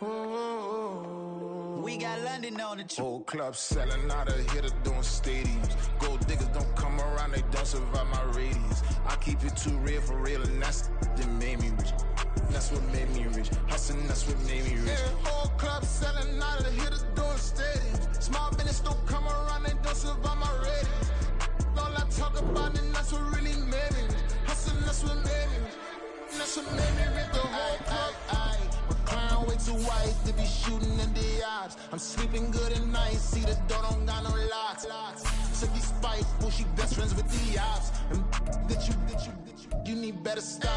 We got London on the whole club selling out of hitter doing stadiums. Gold diggers don't come around, they don't survive my radius. I keep it too real for real, and that's that made me rich. That's what made me rich. Hustling, that's what made me rich. Yeah, whole club selling out of hitters doing stadiums. Small business don't come around, they don't survive my radius. All I talk about, and that's what really made me rich. Hustling, that's what made me rich. That's what made me rich. The whole club. Clown way too white to be shooting in the odds. I'm sleeping good at night, see the door don't got no locks. So be spiteful, she best friends with the ops. And you need better stop.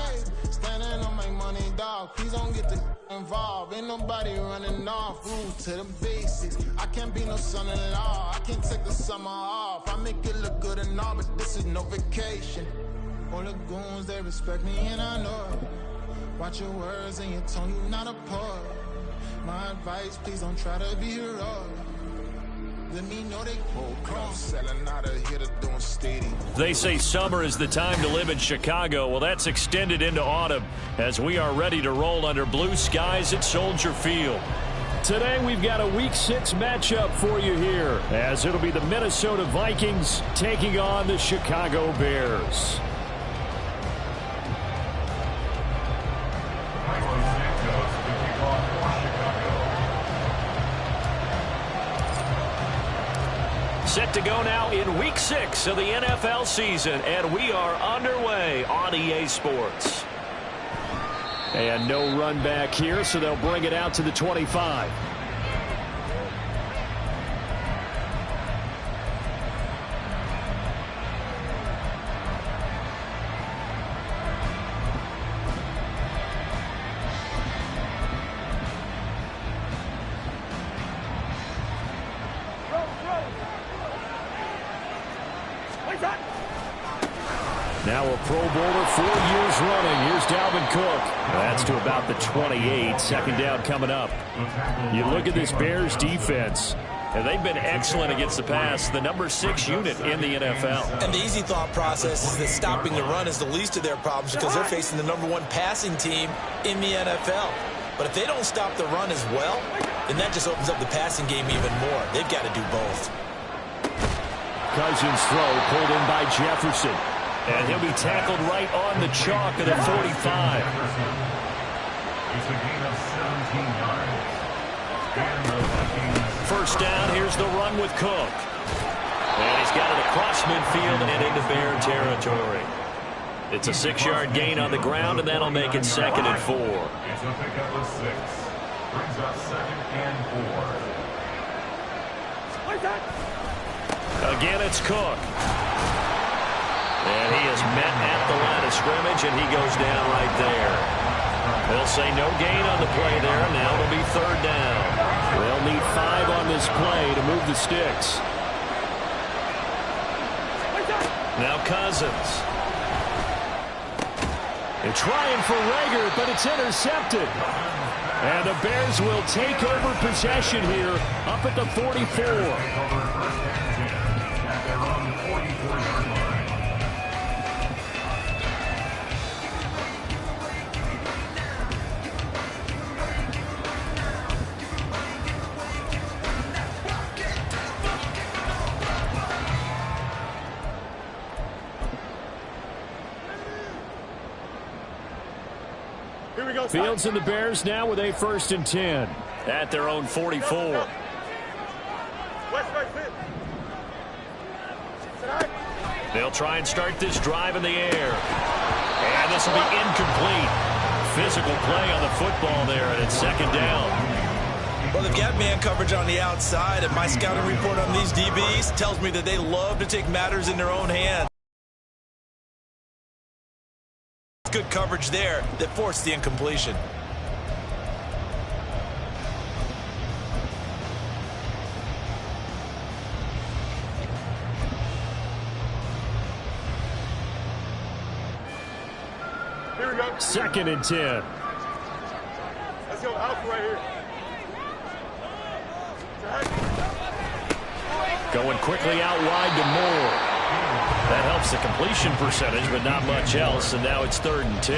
Standing on my money, dog. Please don't get involved. Ain't nobody running off. Rules to the basics. I can't be no son-in-law. I can't take the summer off. I make it look good and all, but this is no vacation. All the goons, they respect me and I know it. Watch your words and your tone, you not a poet. My advice, please don't try to be heroic. Let me know they whole club selling out of here to doing stadium. They say summer is the time to live in Chicago. Well, that's extended into autumn as we are ready to roll under blue skies at Soldier Field. Today we've got a Week 6 matchup for you here, as it'll be the Minnesota Vikings taking on the Chicago Bears. Set to go now in Week 6 of the NFL season, and we are underway on EA Sports. And no run back here, so they'll bring it out to the 25. Now a Pro Bowler 4 years running. Here's Dalvin Cook. That's to about the 28. Second down coming up. You look at this Bears defense, and they've been excellent against the pass. The number 6 unit in the NFL. And the easy thought process is that stopping the run is the least of their problems because they're facing the number 1 passing team in the NFL. But if they don't stop the run as well, then that just opens up the passing game even more. They've got to do both. Cousins' throw pulled in by Jefferson. And he'll be tackled right on the chalk of the 45. It's a gain of 17 yards. First down, here's the run with Cook. And he's got it across midfield and into Bear territory. It's a 6-yard gain on the ground, and that'll make it 2nd and 4. It's a pickup of 6. Brings up 2nd and 4. Again, it's Cook. And he is met at the line of scrimmage, and he goes down right there. They'll say no gain on the play there. Now it'll be 3rd down. They'll need 5 on this play to move the sticks. Now Cousins. They're trying for Rager, but it's intercepted. And the Bears will take over possession here up at the 44. Fields and the Bears now with a 1st and 10 at their own 44. They'll try and start this drive in the air. And this will be incomplete. Physical play on the football there, and it's 2nd down. Well, they've got man coverage on the outside, and my scouting report on these DBs tells me that they love to take matters in their own hands. Good coverage there that forced the incompletion. Here we go. 2nd and 10. Let's go out right here. Going quickly out wide to Moore. That helps the completion percentage, but not much else, and now it's 3rd and 10.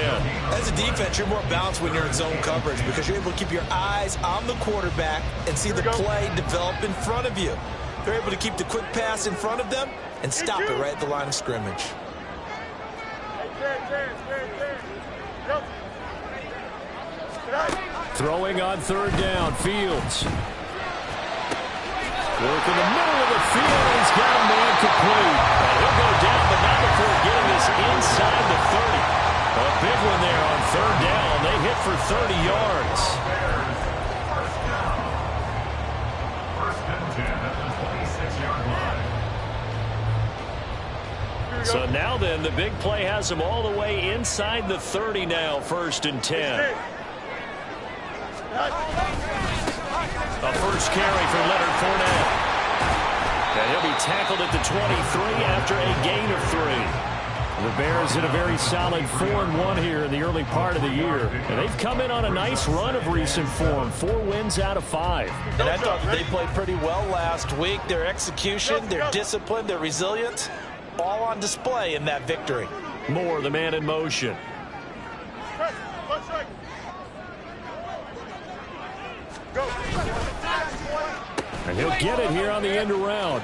As a defense, you're more balanced when you're in zone coverage because you're able to keep your eyes on the quarterback and see the play develop in front of you. They're able to keep the quick pass in front of them and stop it right at the line of scrimmage. Throwing on 3rd down, Fields. Work in the middle of the field, he's got a man complete. And he'll go down, but not before getting this inside the 30. A big one there on 3rd down. They hit for 30 yards. First and 10 at the 26-yard line. So now then, the big play has them all the way inside the 30 now, 1st and 10. A first carry for Leonard Fournette. And he'll be tackled at the 23 after a gain of 3. The Bears in a very solid 4-1 here in the early part of the year. And they've come in on a nice run of recent form. 4 wins out of 5. And I thought that they played pretty well last week. Their execution, their discipline, their resilience, all on display in that victory. Moore, the man in motion. And he'll get it here on the end around.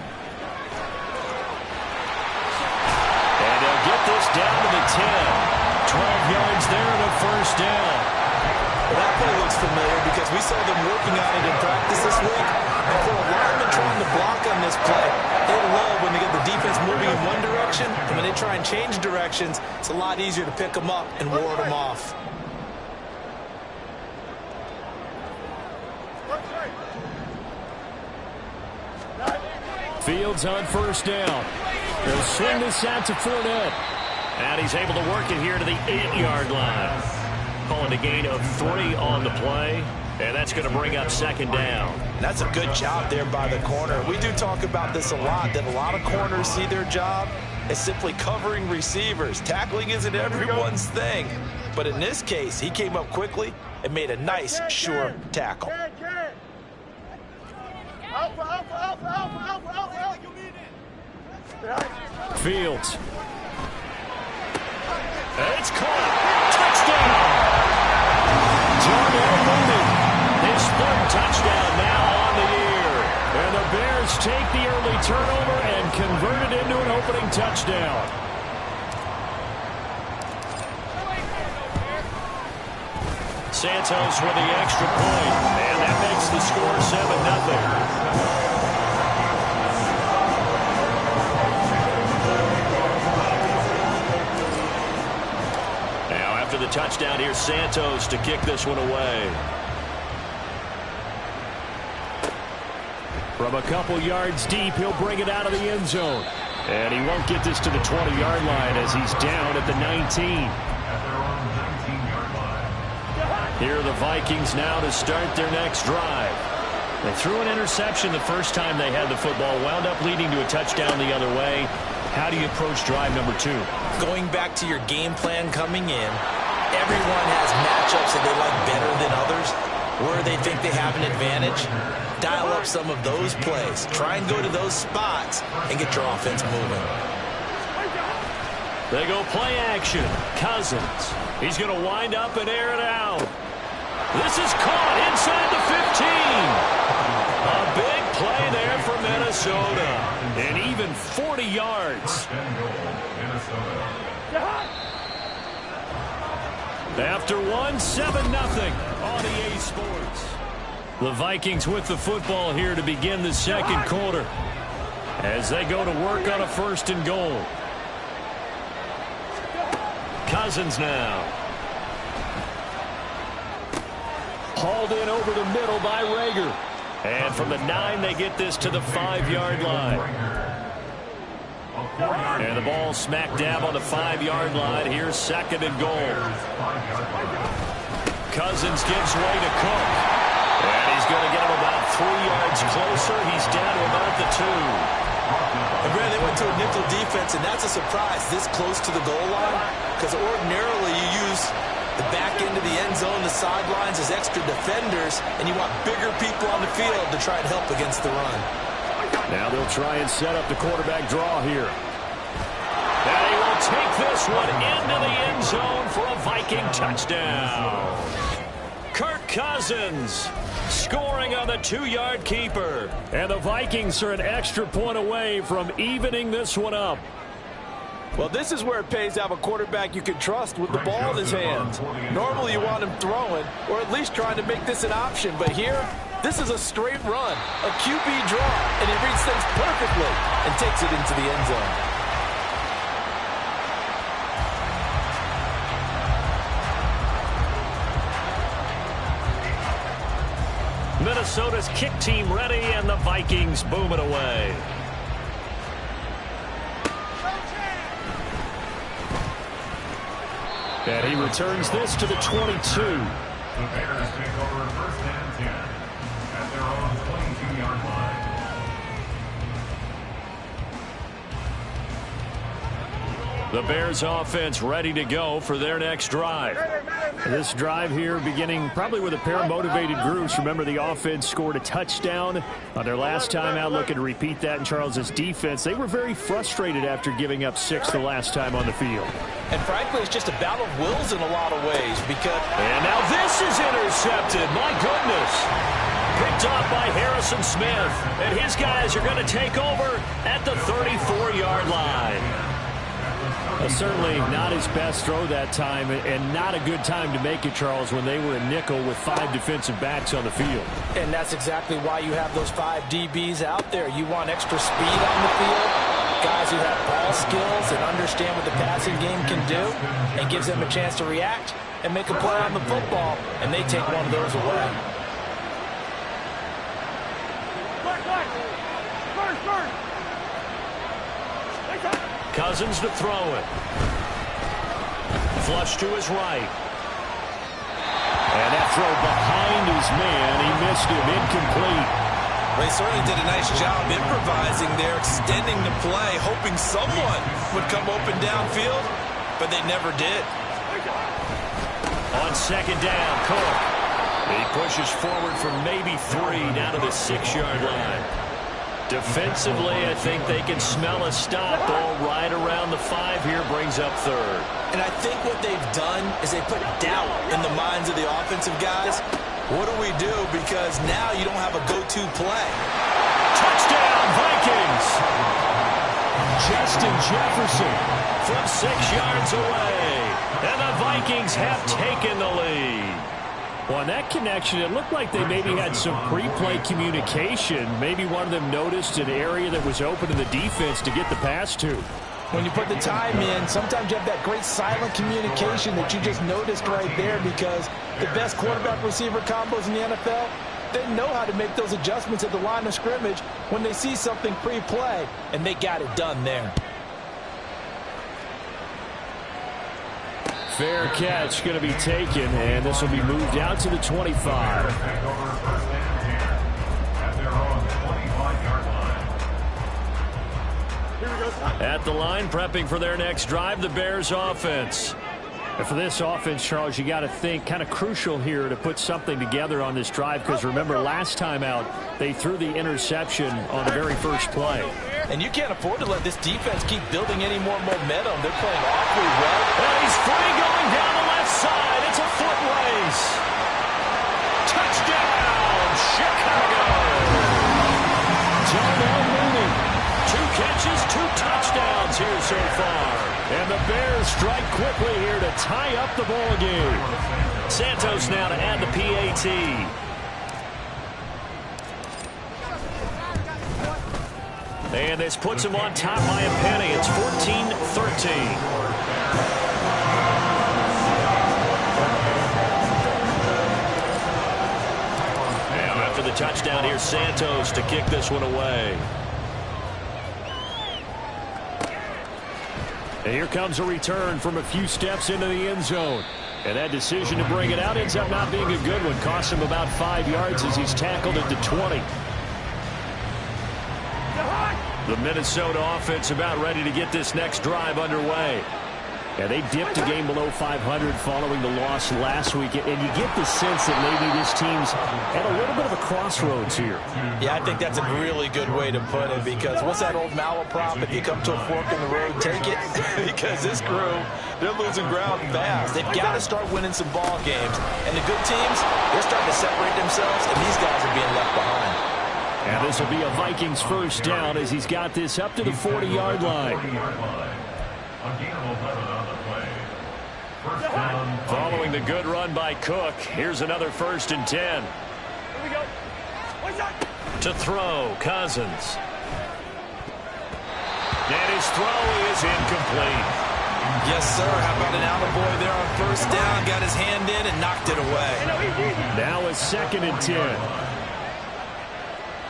And they'll get this down to the 10. 12 yards there and a first down. Well, that play looks familiar because we saw them working on it in practice this week. And for a lineman trying to block on this play, they love when they get the defense moving in one direction. And when they try and change directions, it's a lot easier to pick them up and ward them off. Fields on first down. They'll swing this out to Fournette. And he's able to work it here to the 8-yard line. Calling a gain of 3 on the play. And that's going to bring up 2nd down. That's a good job there by the corner. We do talk about this a lot, that a lot of corners see their job as simply covering receivers. Tackling isn't everyone's thing. But in this case, he came up quickly and made a nice, sure tackle. Fields. It's caught. Touchdown. Darnell Mooney. His 3rd touchdown now on the year. And the Bears take the early turnover and convert it into an opening touchdown. Santos with the extra point. And that makes the score 7-0. The touchdown here, Santos to kick this one away. From a couple yards deep, he'll bring it out of the end zone. And he won't get this to the 20-yard line as he's down at the 19. Here are the Vikings now to start their next drive. They threw an interception the first time they had the football, wound up leading to a touchdown the other way. How do you approach drive number 2? Going back to your game plan coming in, everyone has matchups that they like better than others, where they think they have an advantage. Dial up some of those plays. Try and go to those spots and get your offense moving. They go play action. Cousins. He's going to wind up and air it out. This is caught inside the 15. A big play there for Minnesota. And even 40 yards. After 7-0 on EA Sports. The Vikings with the football here to begin the 2nd quarter as they go to work on a 1st and goal. Cousins now. Hauled in over the middle by Rager. And from the 9, they get this to the 5-yard line. And the ball smack dab on the 5-yard line. Here's 2nd and goal. Cousins gives way to Cook. And he's going to get him about 3 yards closer. He's down to about the 2. And Brad, they went to a nickel defense, and that's a surprise this close to the goal line, because ordinarily you use the back end of the end zone, the sidelines as extra defenders, and you want bigger people on the field to try and help against the run. Now they'll try and set up the quarterback draw here. take this one into the end zone for a Viking touchdown. Kirk Cousins scoring on the 2-yard keeper. And the Vikings are an extra point away from evening this one up. Well, this is where it pays to have a quarterback you can trust with the ball in his hands. Normally you want him throwing or at least trying to make this an option. But here, this is a straight run, a QB draw, and he reads things perfectly and takes it into the end zone. Minnesota's kick team ready, and the Vikings boom it away. And he returns this to the 22. The Bears take over first and 10 at their own 22-yard line. The Bears offense ready to go for their next drive. This drive here beginning probably with a pair of motivated groups. Remember, the offense scored a touchdown on their last time out. Looking to repeat that in Charles's defense. They were very frustrated after giving up 6 the last time on the field. And frankly, it's just a battle of wills in a lot of ways because... And now this is intercepted. My goodness. Picked off by Harrison Smith. And his guys are going to take over at the 34-yard line. Certainly not his best throw that time, and not a good time to make it, Charles, when they were a nickel with 5 defensive backs on the field. And that's exactly why you have those 5 DBs out there. You want extra speed on the field, guys who have ball skills and understand what the passing game can do, and gives them a chance to react and make a play on the football, and they take one of those away. Cousins to throw it. Flush to his right. And that throw behind his man. He missed him. Incomplete. They certainly did a nice job improvising there, extending the play, hoping someone would come open downfield, but they never did. On second down, Cook. He pushes forward for maybe 3 down to the 6-yard line. Defensively, I think they can smell a stop. Ball right around the 5 here, brings up 3rd. And I think what they've done is they put doubt in the minds of the offensive guys. What do we do? Because now you don't have a go-to play. Touchdown, Vikings! Justin Jefferson from 6 yards away. And the Vikings have taken the lead. Well, on that connection, it looked like they maybe had some pre-play communication. Maybe one of them noticed an area that was open to the defense to get the pass to. When you put the time in, sometimes you have that great silent communication that you just noticed right there, because the best quarterback-receiver combos in the NFL, they know how to make those adjustments at the line of scrimmage when they see something pre-play, and they got it done there. Fair catch going to be taken, and this will be moved out to the 25. At the line, prepping for their next drive, the Bears offense. And for this offense, Charles, you got to think kind of crucial here to put something together on this drive, because remember, last time out, they threw the interception on the very first play. And you can't afford to let this defense keep building any more momentum. They're playing awfully well. And he's free going down the left side. It's a foot race. Touchdown, Chicago. Darnell Mooney. 2 catches, 2 touchdowns here so far. And the Bears strike quickly here to tie up the ball game. Santos now to add the PAT. And this puts him on top by a penny. It's 14-13. Now after the touchdown, here's Santos to kick this one away. And here comes a return from a few steps into the end zone. And that decision to bring it out ends up not being a good one. Costs him about 5 yards as he's tackled at the 20. The Minnesota offense about ready to get this next drive underway. Yeah, they dipped a game below 500 following the loss last week, and you get the sense that maybe this team's at a little bit of a crossroads here. Yeah, I think that's a really good way to put it, because what's that old malaprop? If you come to a fork in the road, take it. Because this crew, they're losing ground fast. They've got to start winning some ball games. And the good teams, they're starting to separate themselves, and these guys are being left behind. And this will be a Vikings first down as he's got this up to the 40-yard line. Following the good run by Cook, here's another 1st and 10. Here we go. To throw, Cousins. And his throw is incomplete. Yes, sir. How about an attaboy there on 1st down? Got his hand in and knocked it away. Now it's 2nd and 10.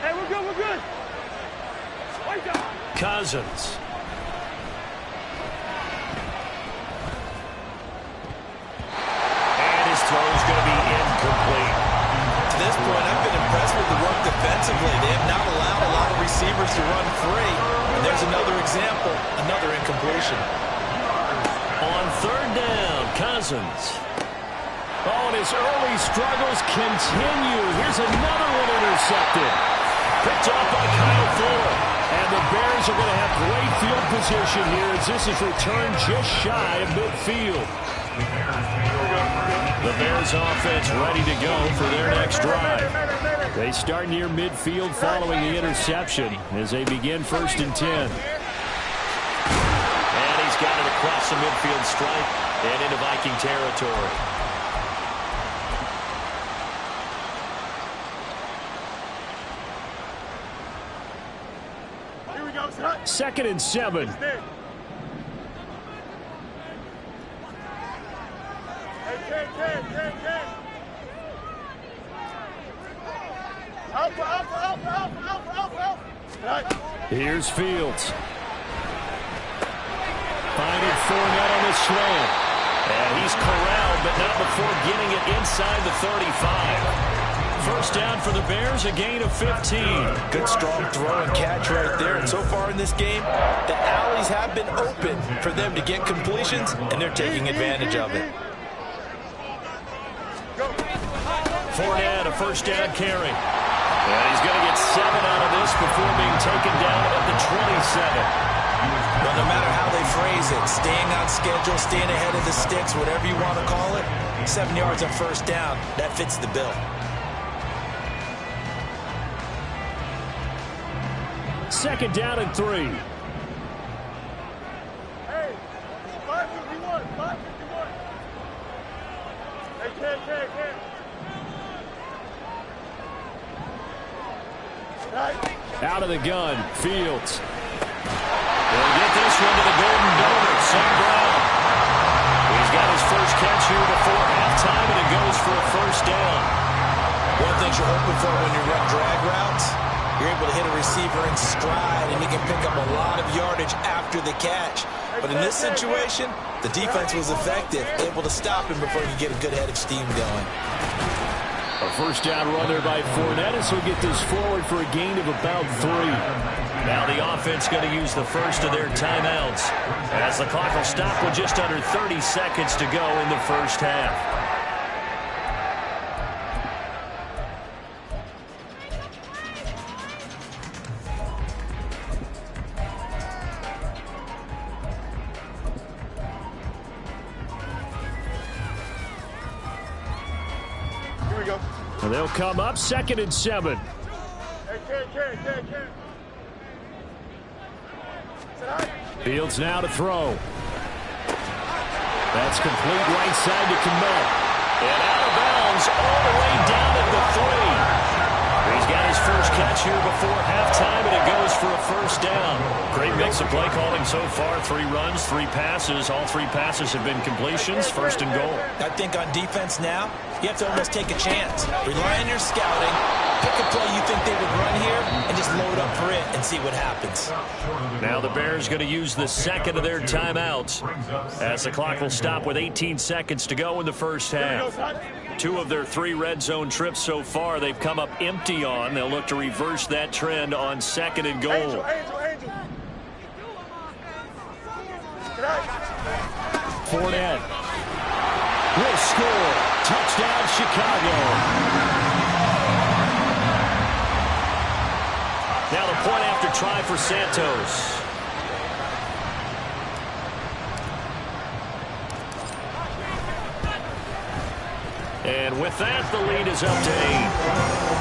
Hey, we're good, we're good. Cousins. And his throw is going to be incomplete. To this point, I've been impressed with the work defensively. They have not allowed a lot of receivers to run free. And there's another example, another incompletion. On 3rd down, Cousins. Oh, and his early struggles continue. Here's another one intercepted. Picked off by Kyle Fuller. And the Bears are going to have great field position here as this is returned just shy of midfield. The Bears offense ready to go for their next drive. They start near midfield following the interception as they begin 1st and 10. And he's got it across the midfield stripe and into Viking territory. Here we go, son. 2nd and 7. Hey, Ken. Alpha. Here's Fields. Finding Fournette on the slant. And he's corralled, but not before getting it inside the 35. 1st down for the Bears, a gain of 15. Good strong throw and catch right there. And so far in this game, the alleys have been open for them to get completions, and they're taking advantage of it. Fournette, a 1st down carry. And he's going to get 7 out of this before being taken down at the 27. Well, no matter how they phrase it, staying on schedule, staying ahead of the sticks, whatever you want to call it, 7 yards on 1st down, that fits the bill. 2nd down and 3. Hey, 551. Hey, Ken. Out of the gun, Fields. They'll get this one to the Golden Donut, Sam Brown. He's got his first catch here before halftime, and it goes for a 1st down. One thing you're hoping for when you run drag routes, you're able to hit a receiver in stride, and you can pick up a lot of yardage after the catch. But in this situation, the defense was effective, able to stop him before you get a good head of steam going. A 1st down run there by Fournette, so we'll get this forward for a gain of about 3. Now the offense going to use the first of their timeouts as the clock will stop with just under 30 seconds to go in the 1st half. Here we go. And they'll come up 2nd and 7. Hey, Ken. Fields now to throw. That's complete right side to Kmet. And out of bounds all the way down at the 3. He's got his first catch here before halftime, and it goes for a 1st down. Great mix of play calling so far. 3 runs, 3 passes. All 3 passes have been completions. 1st and goal. I think on defense now, you have to almost take a chance. Rely on your scouting. Pick a play you think they would run here and just load up for it and see what happens. Now the Bears going to use the 2nd of their timeouts as the clock will stop with 18 seconds to go in the 1st half. 2 of their 3 red zone trips so far they've come up empty on. They'll look to reverse that trend on 2nd and goal. Angel. Fournette. Will score. Touchdown, Chicago. Now the point after try for Santos. And with that, the lead is up to 8.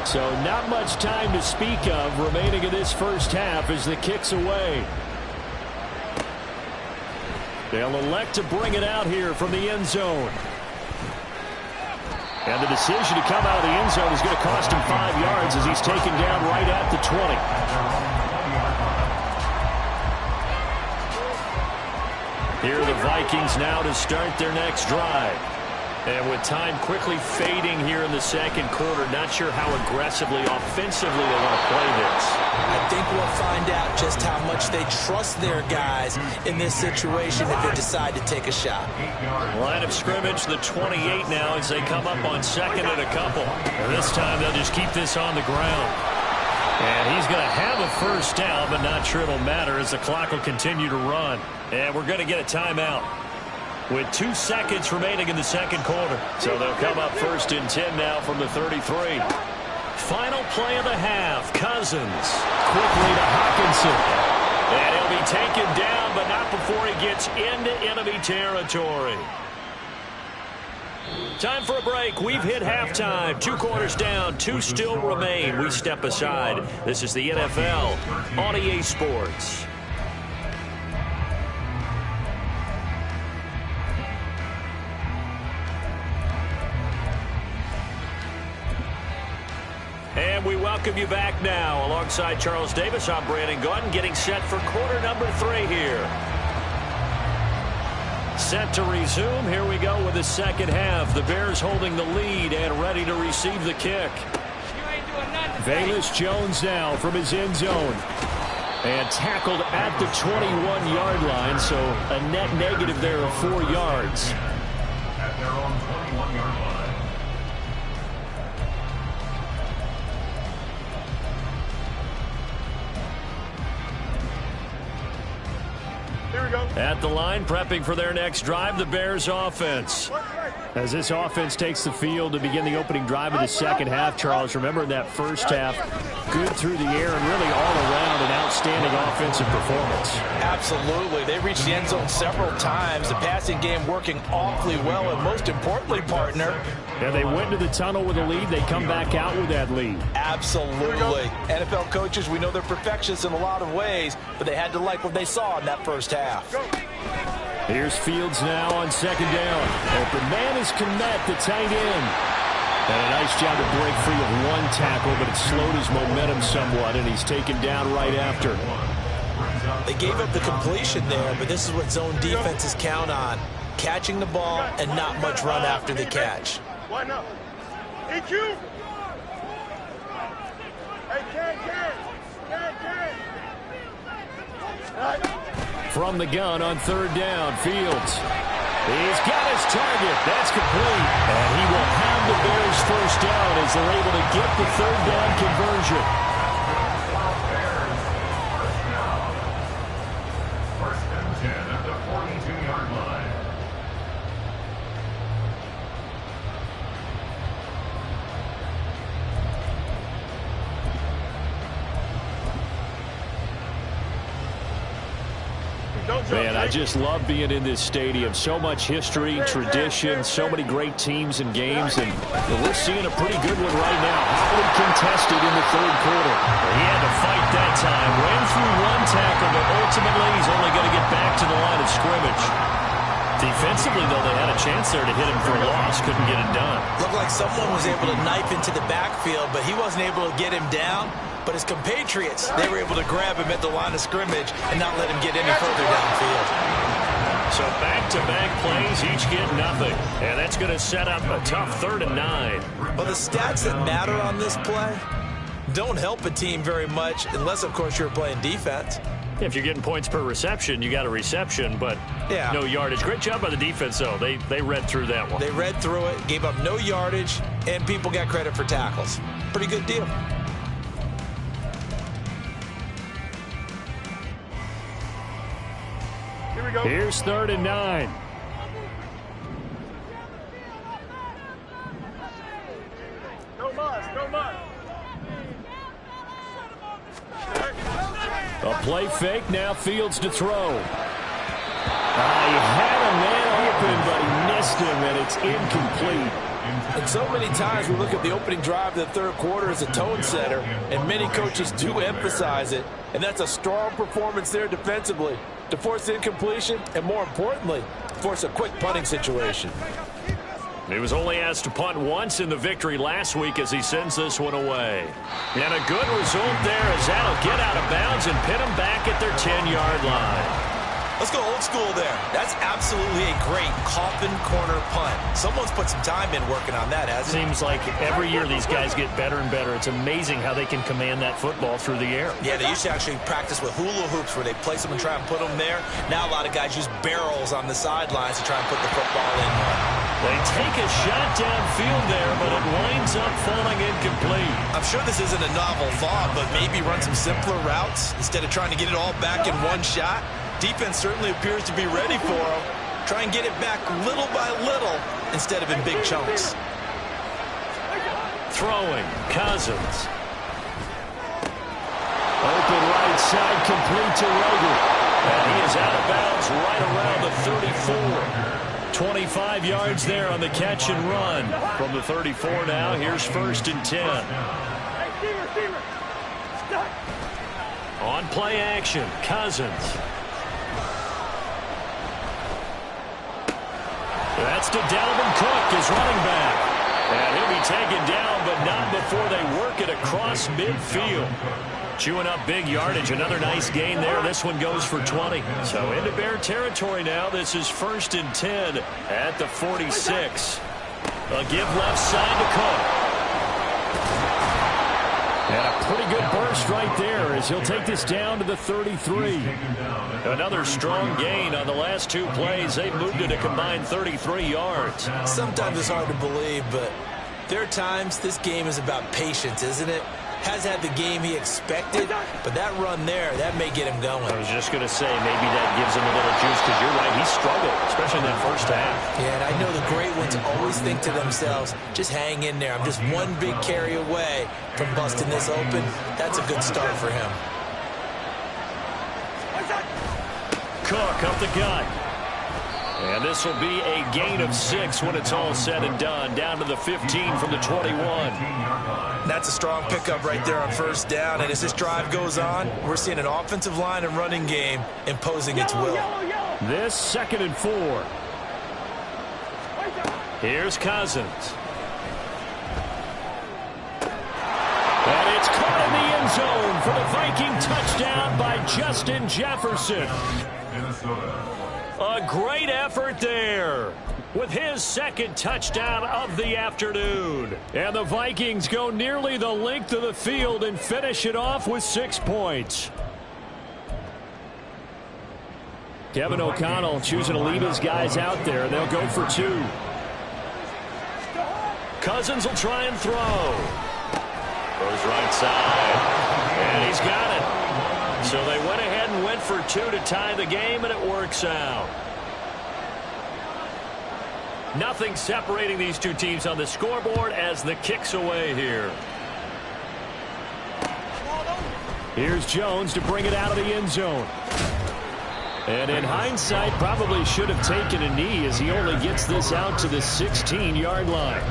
So not much time to speak of remaining in this first half as the kick's away. They'll elect to bring it out here from the end zone. And the decision to come out of the end zone is going to cost him 5 yards as he's taken down right at the 20. Here are the Vikings now to start their next drive. And with time quickly fading here in the second quarter, not sure how aggressively, offensively they want to play this. I think we'll find out just how much they trust their guys in this situation if they decide to take a shot. Line of scrimmage, the 28 now as they come up on second and a couple. And this time they'll just keep this on the ground. And he's going to have a first down, but not sure it'll matter as the clock will continue to run. And we're going to get a timeout with 2 seconds remaining in the second quarter. So they'll come up first and 10 now from the 33. Final play of the half. Cousins quickly to Hawkinson. And he'll be taken down, but not before he gets into enemy territory. Time for a break. We've hit halftime. 2 quarters down. 2 still remain. We step aside. This is the NFL on EA Sports. And we welcome you back now. Alongside Charles Davis, I'm Brandon Gordon, getting set for quarter number 3 here. Set to resume. Here we go with the second half. The Bears holding the lead and ready to receive the kick. Velus Jones now from his end zone. And tackled at the 21-yard line, so a net negative there of 4 yards. At their own 21-yard line. At the line, prepping for their next drive, the Bears offense. As this offense takes the field to begin the opening drive of the second half, Charles, remember in that first half, good through the air and really all around an outstanding offensive performance. Absolutely. They reached the end zone several times. The passing game working awfully well, and most importantly, partner, and they went to the tunnel with a lead. They come back out with that lead. Absolutely. NFL coaches, we know they're perfectionists in a lot of ways, but they had to like what they saw in that first half. Here's Fields now on second down. Open man is Kmet, the tight end. And a nice job to break free of 1 tackle, but it slowed his momentum somewhat, and he's taken down right after. They gave up the completion there, but this is what zone defenses count on. Catching the ball and not much run after the catch. Why not? EQ! Hey, From the gun on third down, Fields. He's got his target. That's complete. And he will have the Bears first down as they're able to get the third down conversion. First and 10 at the 42-yard line. Man, I just love being in this stadium. So much history, tradition, so many great teams and games, and we're seeing a pretty good one right now. Hotly contested in the third quarter. He had to fight that time. Ran through 1 tackle, but ultimately he's only going to get back to the line of scrimmage. Defensively, though, they had a chance there to hit him for a loss. Couldn't get it done. Looked like someone was able to knife into the backfield, but he wasn't able to get him down. But his compatriots, they were able to grab him at the line of scrimmage and not let him get any further downfield. So back-to-back plays, each get nothing. And that's going to set up a tough 3rd and 9. But the stats that matter on this play don't help a team very much unless, of course, you're playing defense. If you're getting points per reception, you got a reception, but no yardage. Great job by the defense, though. They read through that one. They read through it, gave up no yardage, and people got credit for tackles. Pretty good deal. Here we go. Here's 3rd and 9. No muss, no muss. A play fake, now Fields to throw. He had a man open, but he missed him, and it's incomplete. And so many times we look at the opening drive of the third quarter as a tone setter, and many coaches do emphasize it, and that's a strong performance there defensively to force incompletion and, more importantly, force a quick punting situation. He was only asked to punt once in the victory last week as he sends this one away. And a good result there as that'll get out of bounds and pin them back at their 10-yard line. Let's go old school there. That's absolutely a great coffin corner punt. Someone's put some time in working on that, hasn't it? Seems like every year these guys get better and better. It's amazing how they can command that football through the air. Yeah, they used to actually practice with hula hoops where they place them and try and put them there. Now a lot of guys use barrels on the sidelines to try and put the football in. They take a shot downfield there, but it winds up falling incomplete. I'm sure this isn't a novel thought, but maybe run some simpler routes instead of trying to get it all back in one shot. Defense certainly appears to be ready for him. Try and get it back little by little instead of in big chunks. Throwing, Cousins. Open right side, complete to Rager. And he is out of bounds right around the 34. 25 yards there on the catch and run. From the 34 now, here's 1st and 10. On play action, Cousins. That's to Dalvin Cook, his running back. And he'll be taken down, but not before they work it across midfield. Chewing up big yardage. Another nice gain there. This one goes for 20. So into Bear territory now. This is 1st and 10 at the 46. A give left side to Cook. And a pretty good burst right there as he'll take this down to the 33. Another strong gain on the last 2 plays. They've moved it a combined 33 yards. Sometimes it's hard to believe, but there are times this game is about patience, isn't it? Has had the game he expected, but that run there, that may get him going. I was just going to say, maybe that gives him a little juice, because you're right, he struggled, especially in that first half. Yeah, and I know the great ones always think to themselves, just hang in there. I'm just one big carry away from busting this open. That's a good start for him. Cook up the gut. And this will be a gain of 6 when it's all said and done. Down to the 15 from the 21. That's a strong pickup right there on 1st down. And as this drive goes on, we're seeing an offensive line and running game imposing its will. This 2nd and 4. Here's Cousins. And it's caught in the end zone for the Viking touchdown by Justin Jefferson. A great effort there with his 2nd touchdown of the afternoon. And the Vikings go nearly the length of the field and finish it off with 6 points. Kevin O'Connell choosing to leave his guys out there. They'll go for 2. Cousins will try and throw. Goes right side. And he's got it. So they went ahead and went for 2 to tie the game, and it works out. Nothing separating these two teams on the scoreboard as the kick's away here. Here's Jones to bring it out of the end zone. And in hindsight, probably should have taken a knee as he only gets this out to the 16-yard line.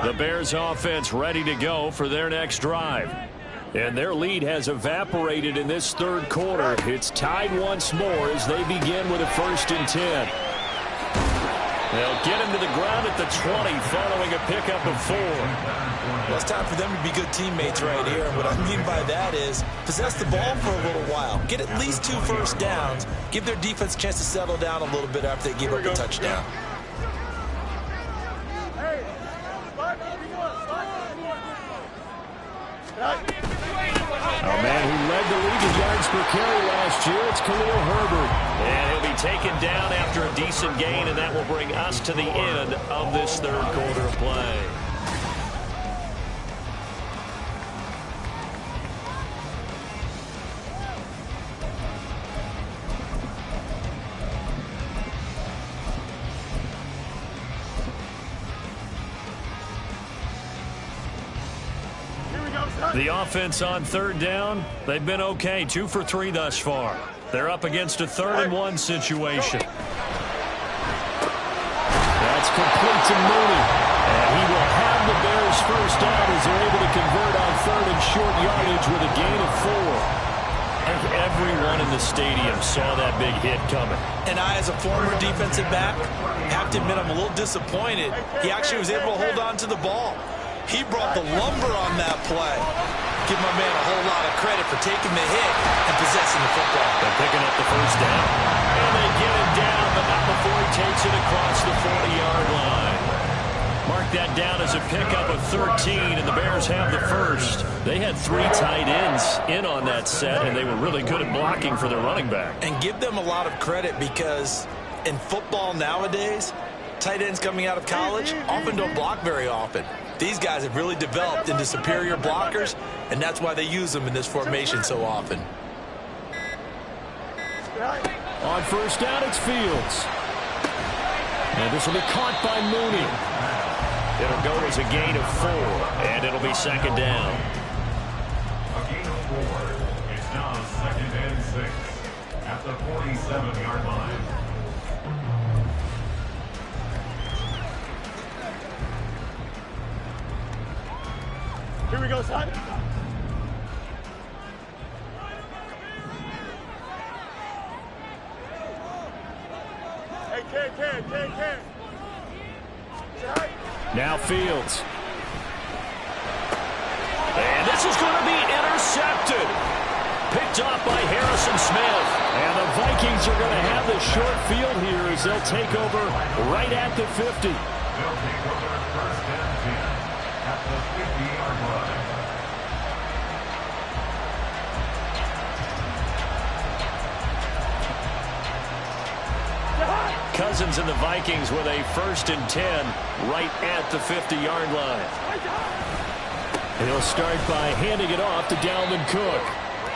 The Bears offense ready to go for their next drive. And their lead has evaporated in this 3rd quarter. It's tied once more as they begin with a 1st and 10. They'll get him to the ground at the 20 following a pickup of 4. Well, it's time for them to be good teammates right here. And what I mean by that is possess the ball for a little while. Get at least 2 first downs. Give their defense a chance to settle down a little bit after they give up the touchdown. per carry last year. It's Khalil Herbert. And he'll be taken down after a decent gain, and that will bring us to the end of this third quarter of play. The offense on third down, they've been okay. 2 for 3 thus far. They're up against a 3rd-and-1 situation. That's complete to Mooney. And he will have the Bears first down as they're able to convert on 3rd and short yardage with a gain of 4. Everyone in the stadium saw that big hit coming. And I, as a former defensive back, have to admit I'm a little disappointed. He actually was able to hold on to the ball. He brought the lumber on that play. Give my man a whole lot of credit for taking the hit and possessing the football. They're picking up the first down. And they get it down, but not before he takes it across the 40-yard line. Mark that down as a pickup of 13, and the Bears have the first. They had 3 tight ends in on that set, and they were really good at blocking for their running back. And give them a lot of credit because in football nowadays, tight ends coming out of college often don't block very often. These guys have really developed into superior blockers, and that's why they use them in this formation so often. On first down, it's Fields. And this will be caught by Mooney. It'll go as a gain of 4, and it'll be 2nd down. A gain of 4. It's now 2nd and 6 at the 47-yard line. Here we go, son. Hey, Ken. Now Fields. And this is going to be intercepted. Picked off by Harrison Smith. And the Vikings are going to have the short field here as they'll take over right at the 50. They'll take over 1st and 10 at the 50-yard line. Cousins and the Vikings with a 1st and 10 right at the 50-yard line. He'll start by handing it off to Dalvin Cook.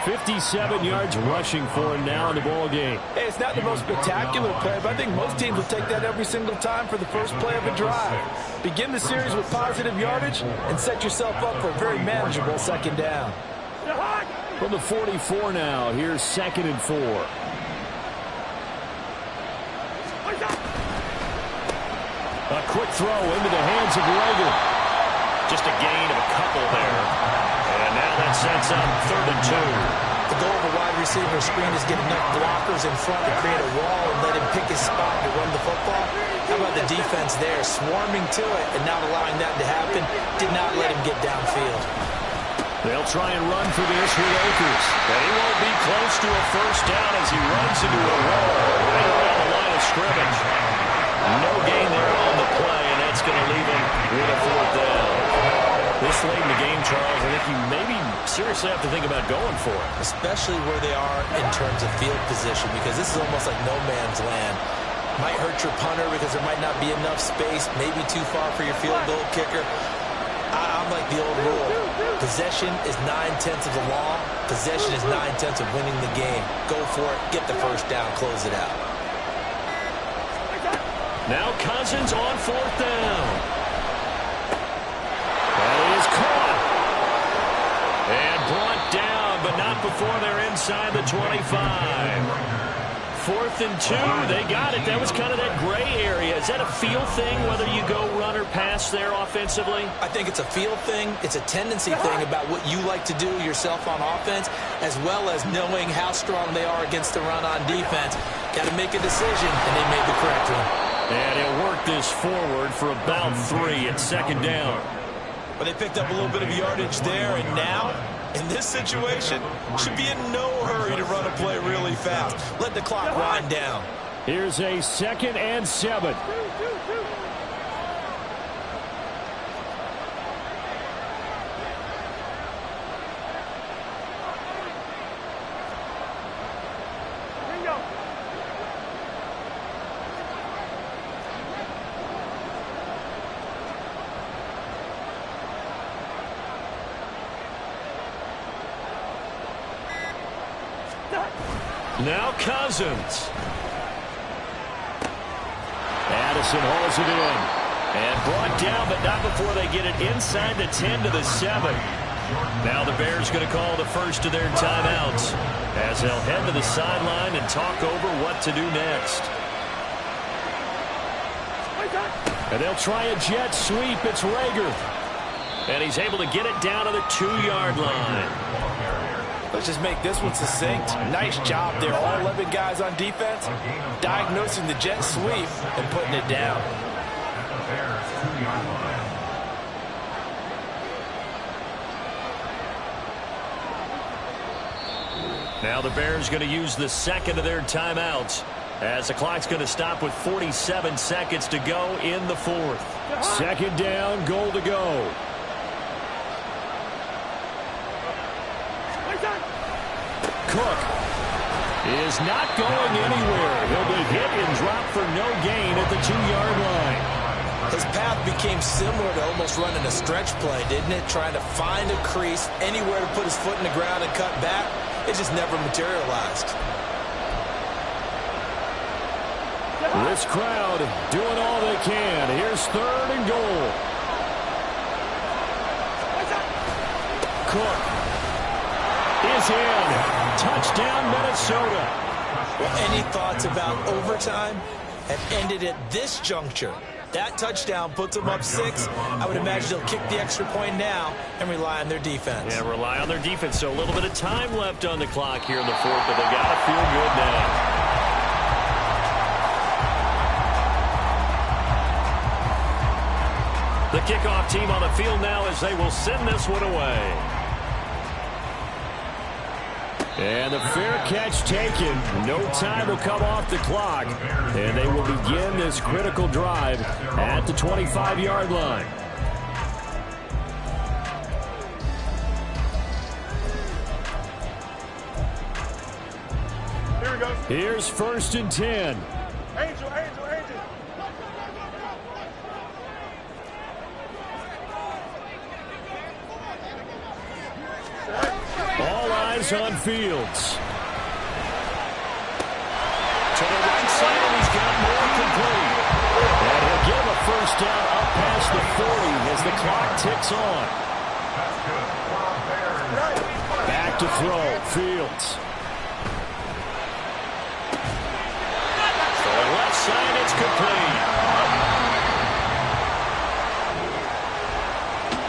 57 yards rushing for him now in the ball game. Hey, it's not the most spectacular play, but I think most teams will take that every single time for the first play of a drive. Begin the series with positive yardage and set yourself up for a very manageable 2nd down. From the 44 now, here's 2nd and 4. A quick throw into the hands of Rager. Just a gain of a couple there. And now that sets up 3rd and 2. The goal of a wide receiver screen is get enough blockers in front to create a wall and let him pick his spot to run the football. How about the defense there, swarming to it and not allowing that to happen? Did not let him get downfield. They'll try and run for this with Akers. And he won't be close to a first down as he runs into a wall right around the line of scrimmage. No gain there on the play, and that's going to leave him with a 4th down. This late in the game, Charles, I think you maybe seriously have to think about going for it. Especially where they are in terms of field position, because this is almost like no man's land. Might hurt your punter because there might not be enough space, maybe too far for your field goal kicker. I'm like the old rule. Possession is 9/10 of the law. Possession is 9/10 of winning the game. Go for it, get the first down, close it out. Now Cousins on 4th down. And he is caught. And brought down, but not before they're inside the 25. 4th and 2, they got it. That was kind of that gray area. Is that a feel thing, whether you go run or pass there offensively? I think it's a feel thing. It's a tendency thing about what you like to do yourself on offense, as well as knowing how strong they are against the run on defense. Got to make a decision, and they made the correct one. And he'll work this forward for about 3 at 2nd down. But they picked up a little bit of yardage there, and now, in this situation, should be in no hurry to run a play really fast. Let the clock wind down. Here's a 2nd and 7. Now Cousins. Addison hauls it in. And brought down, but not before they get it inside the 10 to the 7. Now the Bears going to call the first of their timeouts as they'll head to the sideline and talk over what to do next. And they'll try a jet sweep. It's Rager. And he's able to get it down to the 2-yard line. Let's just make this one succinct. Nice job there. All 11 guys on defense diagnosing the jet sweep and putting it down. At the Bears' 2-yard line. Now the Bears going to use the second of their timeouts as the clock's going to stop with 47 seconds to go in the fourth. Second down, goal to go. Cook is not going anywhere. He'll be hit and dropped for no gain at the 2-yard line. His path became similar to almost running a stretch play, didn't it? Trying to find a crease, anywhere to put his foot in the ground and cut back. It just never materialized. This crowd doing all they can. Here's third and goal. Cook is in. Touchdown, Minnesota. Well, any thoughts about overtime have ended at this juncture? That touchdown puts them up 6. I would imagine they'll kick the extra point now and rely on their defense. Yeah, rely on their defense. So a little bit of time left on the clock here in the fourth, but they got to feel good now. The kickoff team on the field now as they will send this one away. And the fair catch taken. No time will come off the clock. And they will begin this critical drive at the 25-yard line. Here we go. Here's first and 10. Angel. All eyes on Fields. To the right side, and he's got more complete. And he'll give him a first down up past the 40 as the clock ticks on. Back to throw, Fields. To the left side, it's complete.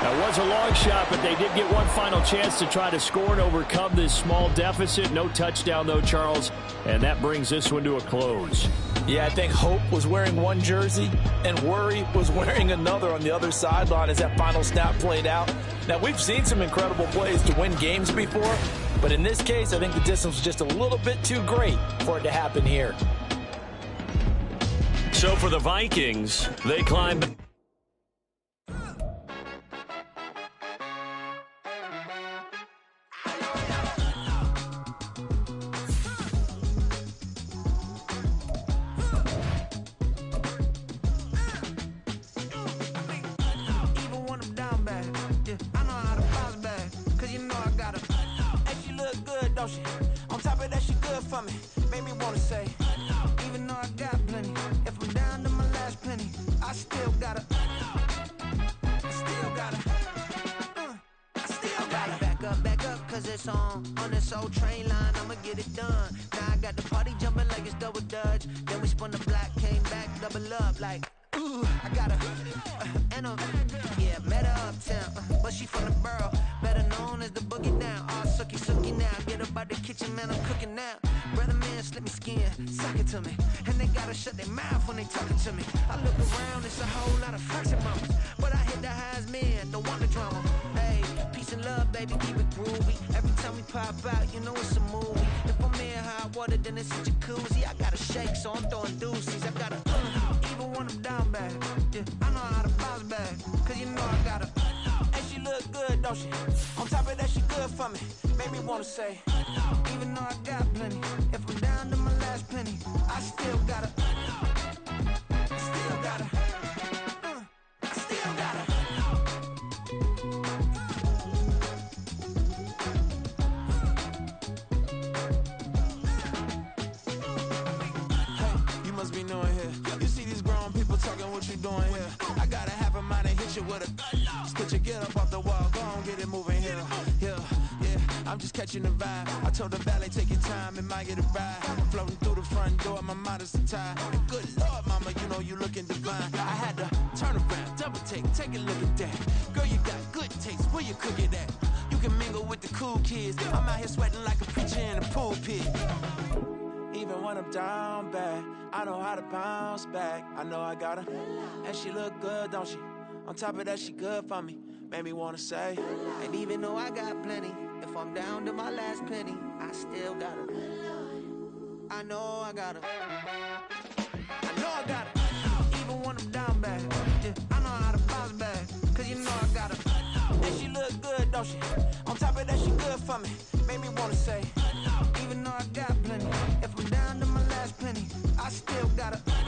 That was a long shot, but they did get one final chance to try to score and overcome this small deficit. No touchdown, though, Charles, and that brings this one to a close. Yeah, I think Hope was wearing one jersey and Worry was wearing another on the other sideline as that final snap played out. Now, we've seen some incredible plays to win games before, but in this case, I think the distance was just a little bit too great for it to happen here. So for the Vikings, they climb. On top of that, she good for me. Made me wanna say, even though I got plenty, if I'm down to my last penny, I still gotta back up, cause it's on this old train line, I'ma get it done. Now I got the party jumping like it's double dutch. Then we spun the block, came back, double up like, ooh, I got her, and yeah, met her uptown, but she from the borough, better known as the boogie down. All sucky now, get up out the kitchen, man, I'm cooking now. Brother man, slip me skin, suck it to me, and they gotta shut their mouth when they talking to me. I look around, it's a whole lot of flexing mamas, but I hit the highs, man, don't want the drama. Hey, peace and love, baby, keep it groovy. Every time we pop out, you know it's a movie. If I'm in hot water, then it's a jacuzzi. I gotta shake, so I'm throwing deuces. I gotta, even when I'm down bad, yeah, I know how to bounce back, cause you know I gotta, and she look good, don't she? On top of that, she good for me. Made me wanna say, even though I got plenty, if I'm down to my last penny, I still gotta, I still gotta. what you doing here? I got a half a mind to hit you with a Could you get up off the wall, go on, get it moving here. Yeah, I'm just catching the vibe. I told the ballet, take your time, it might get a ride. Floating through the front door, my mind is tied. And good Lord, mama, you know you looking divine. I had to turn around, double take a look at that. Girl, you got good taste, where you cook it at? You can mingle with the cool kids. I'm out here sweating like a preacher in a pulpit. Even when I'm down bad, I know how to bounce back. I know I got her, and she look good, don't she? On top of that, she good for me. Made me wanna say, and even though I got plenty, if I'm down to my last penny, I still got her. I know I got her. I know I got her. Even when I'm down bad, yeah, I know how to bounce back. Cause you know I got her. And she look good, don't she? On top of that, she good for me. Made me wanna say, even though I got plenty, if I'm down to my last penny, I still got her.